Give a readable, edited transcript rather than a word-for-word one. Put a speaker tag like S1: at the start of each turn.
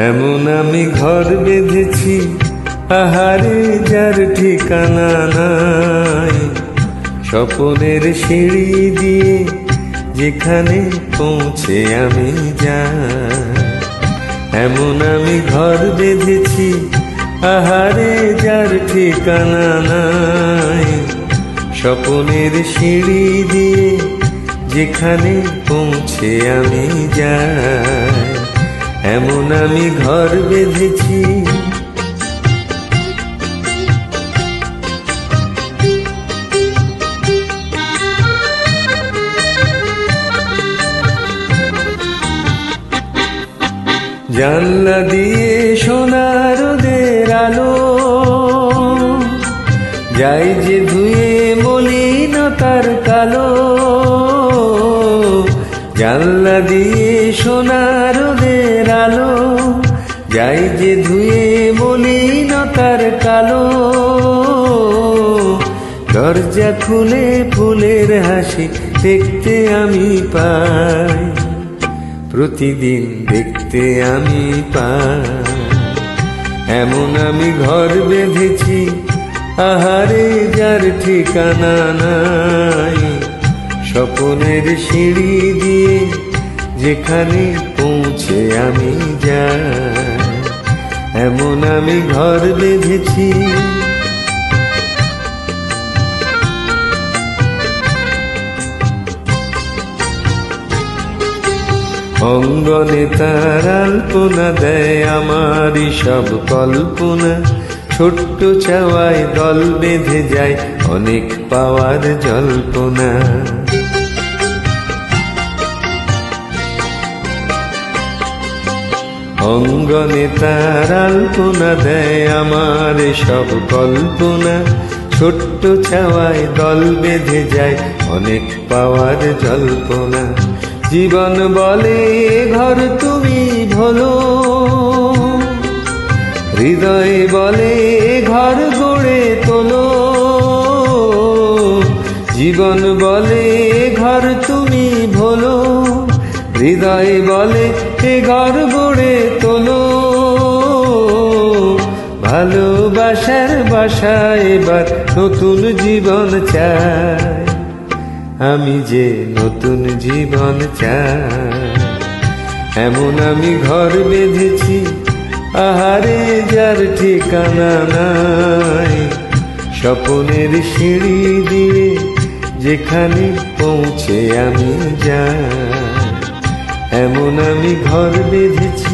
S1: এমন আমি ঘর বেঁধেছি, আহারে যার ঠিকানা নাই। স্বপনের সিঁড়ি দিয়ে যেখানে পৌঁছে আমি যাই। এমন আমি ঘর বেঁধেছি, আহারে যার ঠিকানা নাই। স্বপনের সিঁড়ি দিয়ে যেখানে পৌঁছে আমি যাই। এমন আমি ঘর বেঁধেছি। জানলা দিয়ে সোনার রোদের আলো যাই যে ধুয়ে মলিনতার কালো। জানলা দিয়ে সোনার রোদের আলো যাই যে ধুয়ে মলিনতার কালো। দরজা খুলে ফুলের হাসি দেখতে আমি পাই, প্রতিদিন দেখতে আমি পাই। এমন আমি ঘর বেঁধেছি, আহারে যার ঠিকানা নাই। স্বপনের সিঁড়ি দিয়ে যেখানে পৌঁছে আমি যাই। এমন আমি ঘর বেঁধেছি। অঙ্গনে তার আলপনা দেয় আমারই সব কল্পনা। ছোট্ট চাওয়ায় দল বেঁধে যায় অনেক পাওয়ার জল্পনা। অঙ্গনে তার আলপনা দেয় আমার সব কল্পনা। ছোট্ট চাওয়ায় দল বেঁধে যায় অনেক পাওয়ার জল্পনা। জীবন বলে ঘর তুমি ভোলো, হৃদয় বলে ঘর গড়ে তোলো। জীবন বলে ঘর তুমি ভোলো, হৃদয় বলে এ ঘর গড়ে তোলো। ভালোবাসার বাসা এবার নতুন জীবন চাই, আমি যে নতুন জীবন চাই। এমন আমি ঘর বেঁধেছি, আহারে যার ঠিকানা নাই। স্বপনের সিঁড়ি দিয়ে যেখানে পৌঁছে আমি যাই। এমন আমি ঘর বেঁধেছি।